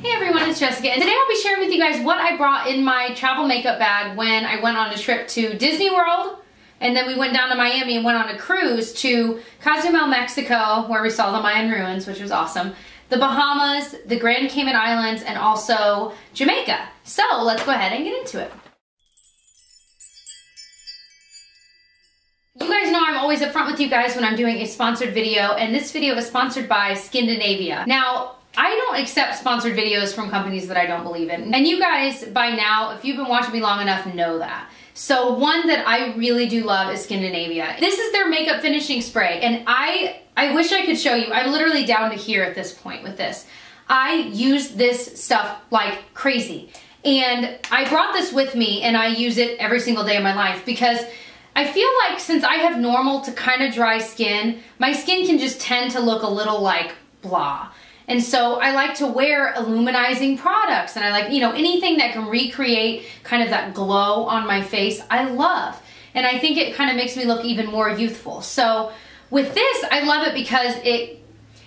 Hey everyone, it's Jessica, and today I'll be sharing with you guys what I brought in my travel makeup bag when I went on a trip to Disney World, and then we went down to Miami and went on a cruise to Cozumel, Mexico, where we saw the Mayan ruins, which was awesome, the Bahamas, the Grand Cayman Islands, and also Jamaica. So let's go ahead and get into it. You guys know I'm always upfront with you guys when I'm doing a sponsored video, and this video is sponsored by Skindinavia. Now, I don't accept sponsored videos from companies that I don't believe in. And you guys, by now, if you've been watching me long enough, know that. So one that I really do love is Skindinavia. This is their makeup finishing spray, and I wish I could show you. I'm literally down to here at this point with this. I use this stuff like crazy. And I brought this with me, and I use it every single day of my life because I feel like since I have normal to kind of dry skin, my skin can just tend to look a little like blah. And so I like to wear illuminizing products, and I like, you know, anything that can recreate kind of that glow on my face, I love. And I think it kind of makes me look even more youthful. So with this, I love it because it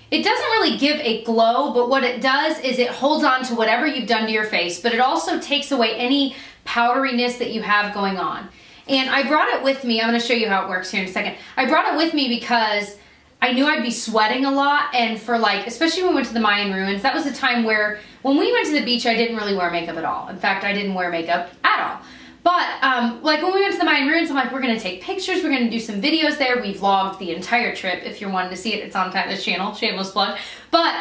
doesn't really give a glow, but what it does is it holds on to whatever you've done to your face, but it also takes away any powderiness that you have going on. And I brought it with me. I'm going to show you how it works here in a second. I brought it with me because I knew I'd be sweating a lot, and for like, especially when we went to the Mayan ruins, that was a time where when we went to the beach, I didn't really wear makeup at all. In fact, I didn't wear makeup at all. But like when we went to the Mayan ruins, I'm like, we're gonna take pictures, we're gonna do some videos there. We vlogged the entire trip. If you're wanting to see it, it's on this channel, shameless plug. But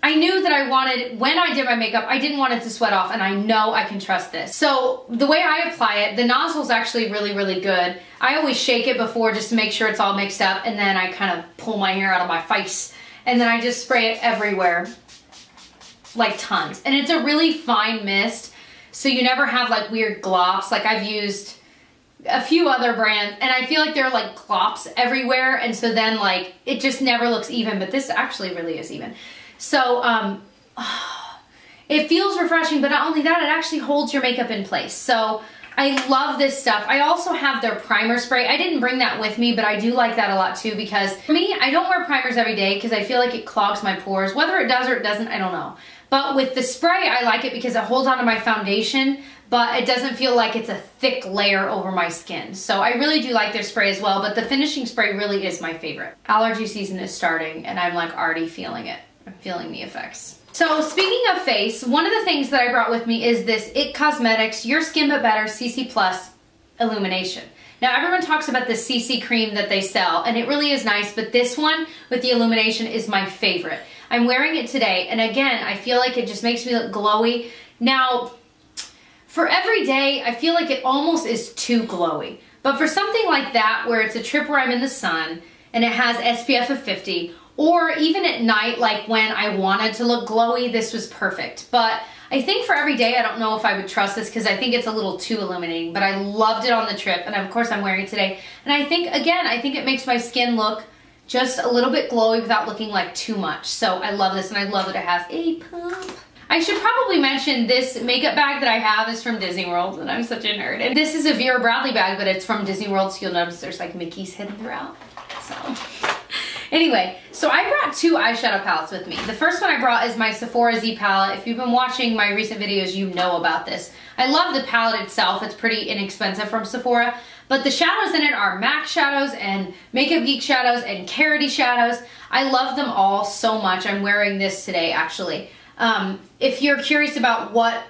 I knew that I wanted, when I did my makeup, I didn't want it to sweat off, and I know I can trust this. So the way I apply it, the nozzle's actually really, really good. I always shake it before just to make sure it's all mixed up, and then I kind of pull my hair out of my face, and then I just spray it everywhere, like tons. And it's a really fine mist, so you never have like weird glops. Like I've used a few other brands, and I feel like there are like glops everywhere, and so then like it just never looks even, but this actually really is even. So it feels refreshing, but not only that, it actually holds your makeup in place. So I love this stuff. I also have their primer spray. I didn't bring that with me, but I do like that a lot too, because for me, I don't wear primers every day because I feel like it clogs my pores. Whether it does or it doesn't, I don't know. But with the spray, I like it because it holds onto my foundation, but it doesn't feel like it's a thick layer over my skin. So I really do like their spray as well, but the finishing spray really is my favorite. Allergy season is starting, and I'm like already feeling it. I'm feeling the effects. So speaking of face, one of the things that I brought with me is this IT Cosmetics Your Skin But Better CC Plus Illumination. Now everyone talks about the CC cream that they sell, and it really is nice, but this one with the illumination is my favorite. I'm wearing it today, and again, I feel like it just makes me look glowy. Now, for every day, I feel like it almost is too glowy. But for something like that, where it's a trip where I'm in the sun, and it has SPF of 50, or even at night, like when I wanted to look glowy, this was perfect. But I think for every day, I don't know if I would trust this because I think it's a little too illuminating, but I loved it on the trip, and of course I'm wearing it today. And I think, again, I think it makes my skin look just a little bit glowy without looking like too much. So I love this, and I love that it has a pump. I should probably mention this makeup bag that I have is from Disney World, and I'm such a nerd. And this is a Vera Bradley bag, but it's from Disney World, so you'll notice there's like Mickey's hidden throughout. So anyway, so I brought two eyeshadow palettes with me. The first one I brought is my Sephora Z palette. If you've been watching my recent videos, you know about this. I love the palette itself. It's pretty inexpensive from Sephora, but the shadows in it are MAC shadows and Makeup Geek shadows and Carity shadows. I love them all so much. I'm wearing this today, actually. If you're curious about what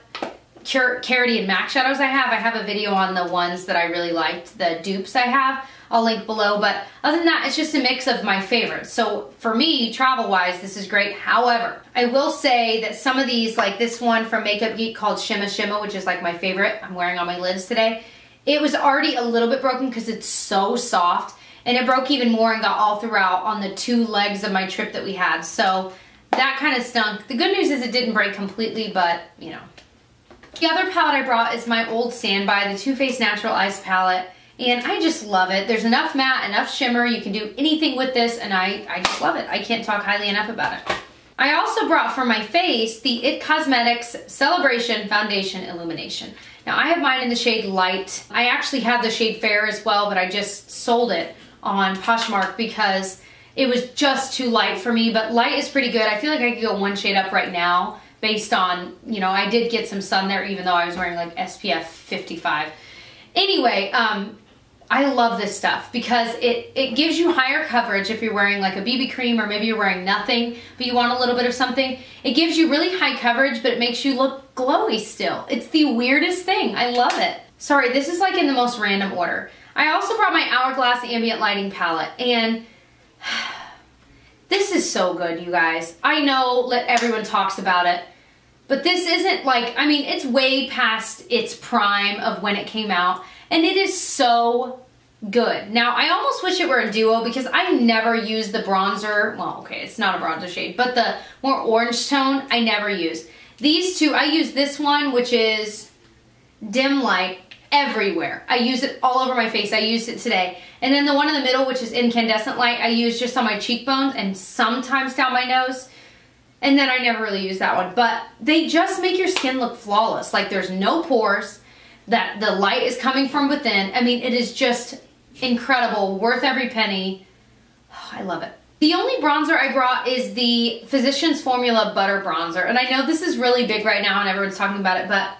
Carity and MAC shadows I have a video on the ones that I really liked, the dupes I have. I'll link below, but other than that, it's just a mix of my favorites. So for me, travel-wise, this is great. However, I will say that some of these, like this one from Makeup Geek called Shimma Shimma, which is like my favorite, I'm wearing on my lids today, it was already a little bit broken because it's so soft, and it broke even more and got all throughout on the 2 legs of my trip that we had. So that kind of stunk. The good news is it didn't break completely, but you know. The other palette I brought is my old standby, the Too Faced Natural Ice palette. And I just love it. There's enough matte, enough shimmer. You can do anything with this, and I just love it. I can't talk highly enough about it. I also brought for my face the IT Cosmetics Celebration Foundation Illumination. Now I have mine in the shade Light. I actually have the shade Fair as well, but I just sold it on Poshmark because it was just too light for me, but Light is pretty good. I feel like I could go one shade up right now based on, you know, I did get some sun there even though I was wearing like SPF 55. Anyway, I love this stuff because it gives you higher coverage if you're wearing like a BB cream, or maybe you're wearing nothing, but you want a little bit of something. It gives you really high coverage, but it makes you look glowy still. It's the weirdest thing. I love it. Sorry, this is like in the most random order. I also brought my Hourglass Ambient Lighting Palette, and this is so good, you guys. I know that everyone talks about it, but this isn't like, I mean, it's way past its prime of when it came out, and it is so good. Now, I almost wish it were a duo because I never use the bronzer. Well, okay, it's not a bronzer shade, but the more orange tone, I never use. These two, I use this one, which is Dim Light, everywhere. I use it all over my face. I used it today. And then the one in the middle, which is Incandescent Light, I use just on my cheekbones and sometimes down my nose. And then I never really use that one. But they just make your skin look flawless. Like there's no pores, that the light is coming from within. I mean, it is just incredible, worth every penny. Oh, I love it. The only bronzer I brought is the Physicians Formula Butter Bronzer. And I know this is really big right now and everyone's talking about it, but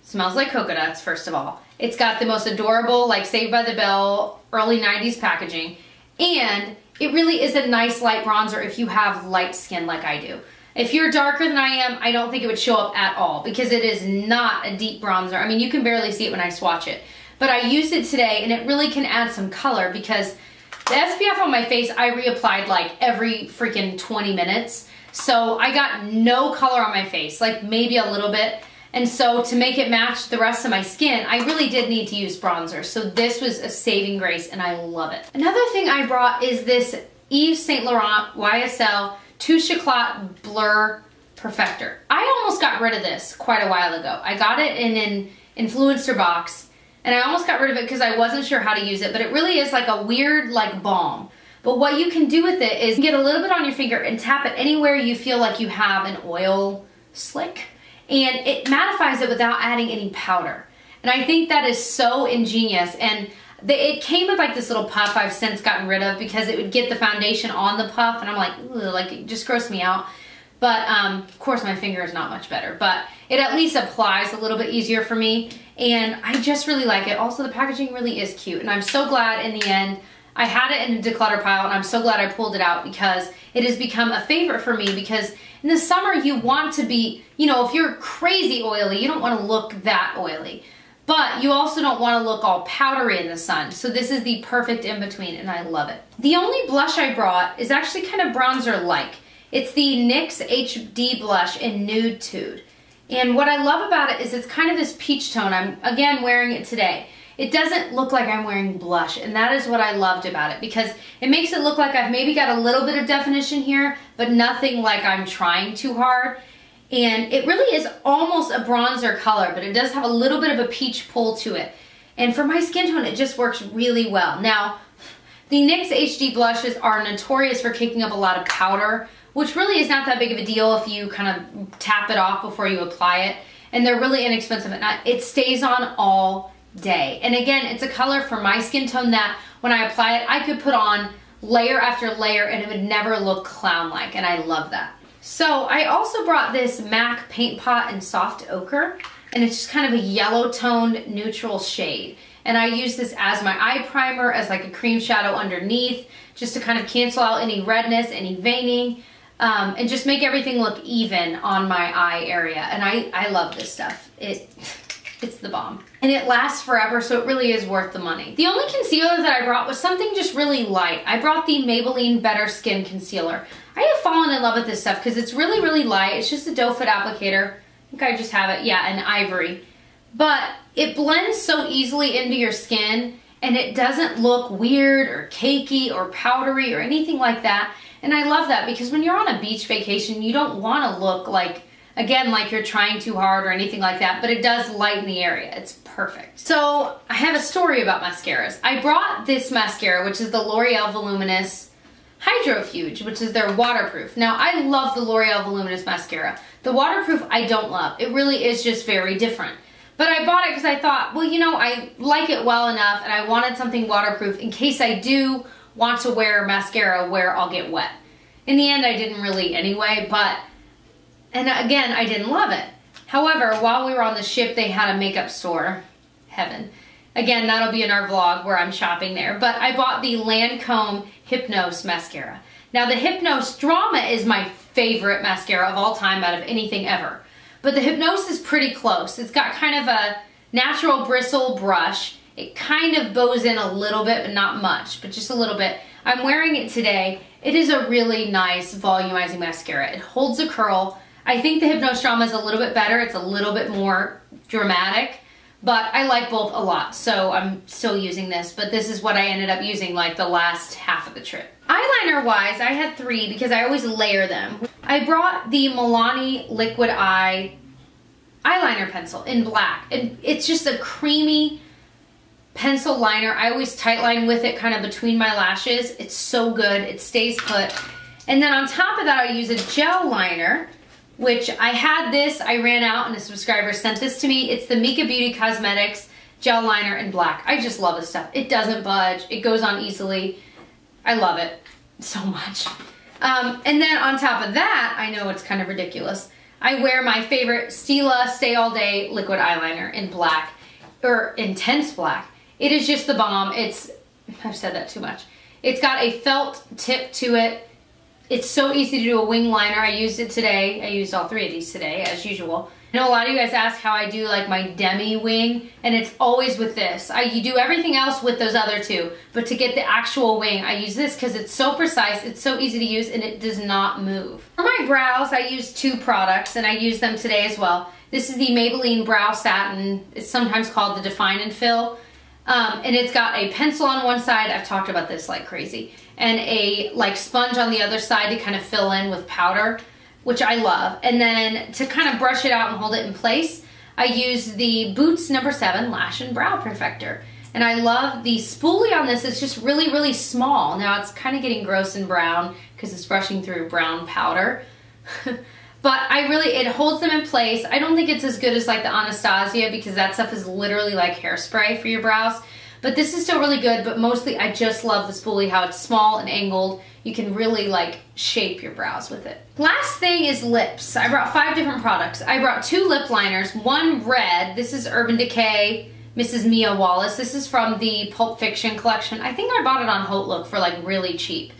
it smells like coconuts, first of all. It's got the most adorable, like Saved by the Bell, early 90s packaging. And it really is a nice light bronzer if you have light skin like I do. If you're darker than I am, I don't think it would show up at all because it is not a deep bronzer. I mean, you can barely see it when I swatch it. But I used it today and it really can add some color because the SPF on my face, I reapplied like every freaking 20 minutes. So I got no color on my face, like maybe a little bit. And so to make it match the rest of my skin, I really did need to use bronzer. So this was a saving grace and I love it. Another thing I brought is this Yves Saint Laurent YSL Touche Eclat Blur Perfector. I almost got rid of this quite a while ago. I got it in an influencer box and I almost got rid of it because I wasn't sure how to use it, but it really is like a weird like balm. But what you can do with it is get a little bit on your finger and tap it anywhere you feel like you have an oil slick, and it mattifies it without adding any powder. And I think that is so ingenious. And it came with like this little puff I've since gotten rid of because it would get the foundation on the puff and I'm like, ugh, like it just grossed me out. But of course my finger is not much better, but it at least applies a little bit easier for me and I just really like it. Also the packaging really is cute and I'm so glad in the end I had it in a declutter pile and I'm so glad I pulled it out because it has become a favorite for me because in the summer you want to be, you know, if you're crazy oily, you don't want to look that oily. But you also don't want to look all powdery in the sun. So this is the perfect in-between and I love it. The only blush I brought is actually kind of bronzer-like. It's the NYX HD blush in Nude Tude. And what I love about it is it's kind of this peach tone. I'm, again, wearing it today. It doesn't look like I'm wearing blush, and that is what I loved about it because it makes it look like I've maybe got a little bit of definition here, but nothing like I'm trying too hard. And it really is almost a bronzer color, but it does have a little bit of a peach pull to it. And for my skin tone, it just works really well. Now, the NYX HD blushes are notorious for kicking up a lot of powder, which really is not that big of a deal if you kind of tap it off before you apply it. And they're really inexpensive. And it stays on all day. And again, it's a color for my skin tone that when I apply it, I could put on layer after layer and it would never look clown-like. And I love that. So I also brought this MAC Paint Pot in Soft Ochre, and it's just kind of a yellow toned neutral shade. And I use this as my eye primer, as like a cream shadow underneath, just to kind of cancel out any redness, any veining, and just make everything look even on my eye area. And I love this stuff. It's the bomb. And it lasts forever, so it really is worth the money. The only concealer that I brought was something just really light. I brought the Maybelline Better Skin Concealer. I have fallen in love with this stuff because it's really, really light. It's just a doe foot applicator. I think I just have it, yeah, in ivory. But it blends so easily into your skin and it doesn't look weird or cakey or powdery or anything like that. And I love that because when you're on a beach vacation, you don't want to look like, again, like you're trying too hard or anything like that, but it does lighten the area. It's perfect. So I have a story about mascaras. I brought this mascara, which is the L'Oreal Voluminous Hydrofuge, which is their waterproof. Now, I love the L'Oreal Voluminous mascara. The waterproof I don't love. It really is just very different. But I bought it because I thought, well, you know, I like it well enough and I wanted something waterproof in case I do want to wear mascara where I'll get wet. In the end, I didn't really anyway, but And again, I didn't love it. However, while we were on the ship, they had a makeup store. Heaven. Again, that'll be in our vlog where I'm shopping there. But I bought the Lancome Hypnose mascara. Now the Hypnose Drama is my favorite mascara of all time out of anything ever. But the Hypnose is pretty close. It's got kind of a natural bristle brush. It kind of bows in a little bit, but not much, but just a little bit. I'm wearing it today. It is a really nice volumizing mascara. It holds a curl. I think the Hypnose Drama is a little bit better. It's a little bit more dramatic, but I like both a lot, so I'm still using this. But this is what I ended up using like the last half of the trip. Eyeliner wise, I had 3 because I always layer them. I brought the Milani Liquid Eye eyeliner pencil in black. And it's just a creamy pencil liner. I always tightline with it kind of between my lashes. It's so good. It stays put. And then on top of that, I use a gel liner, which I had this, I ran out and a subscriber sent this to me. It's the Mika Beauty Cosmetics gel liner in black. I just love this stuff. It doesn't budge. It goes on easily. I love it so much. And then on top of that, I know it's kind of ridiculous, I wear my favorite Stila Stay All Day liquid eyeliner in black, or intense black. It is just the bomb. I've said that too much. It's got a felt tip to it. It's so easy to do a wing liner. I used it today. I used all 3 of these today, as usual. I know a lot of you guys ask how I do like my demi wing, and it's always with this. You do everything else with those other 2, but to get the actual wing, I use this because it's so precise, it's so easy to use, and it does not move. For my brows, I use 2 products, and I use them today as well. This is the Maybelline Brow Satin. It's sometimes called the Define and Fill. And it's got a pencil on one side, I've talked about this like crazy, and a like sponge on the other side to kind of fill in with powder, which I love. And then to kind of brush it out and hold it in place, I use the Boots No. 7 Lash and Brow Perfector. And I love the spoolie on this. It's just really, really small. Now it's kind of getting gross and brown because it's brushing through brown powder. But it holds them in place. I don't think it's as good as like the Anastasia because that stuff is literally like hairspray for your brows. But this is still really good, but mostly I just love the spoolie, how it's small and angled. You can really like shape your brows with it. Last thing is lips. I brought 5 different products. I brought 2 lip liners, one red. This is Urban Decay Mrs. Mia Wallace. This is from the Pulp Fiction collection. I think I bought it on HauteLook for like really cheap.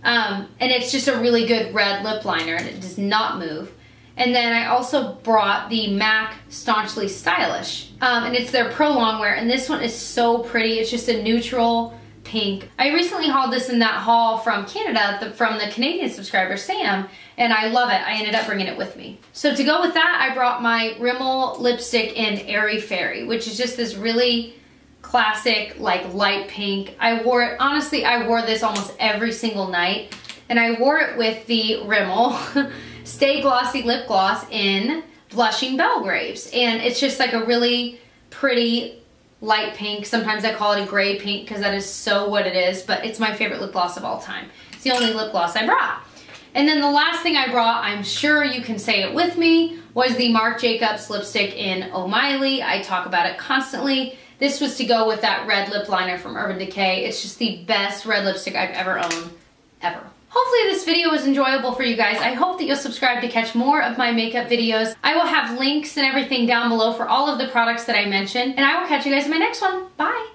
And it's just a really good red lip liner and it does not move. And then I also brought the MAC Staunchly Stylish. And it's their Pro Longwear, and this one is so pretty. It's just a neutral pink. I recently hauled this in that haul from Canada, from the Canadian subscriber Sam, and I love it. I ended up bringing it with me. So to go with that, I brought my Rimmel lipstick in Airy Fairy, which is just this really classic like light pink. I wore it, honestly, I wore this almost every single night, and I wore it with the Rimmel Stay Glossy Lip Gloss in Blushing Belgraves, and it's just like a really pretty light pink. Sometimes I call it a gray pink because that is so what it is, but it's my favorite lip gloss of all time. It's the only lip gloss I brought. And then the last thing I brought, I'm sure you can say it with me, was the Marc Jacobs lipstick in Oh Miley. I talk about it constantly. This was to go with that red lip liner from Urban Decay. It's just the best red lipstick I've ever owned, ever. Hopefully this video was enjoyable for you guys. I hope that you'll subscribe to catch more of my makeup videos. I will have links and everything down below for all of the products that I mentioned, and I will catch you guys in my next one. Bye!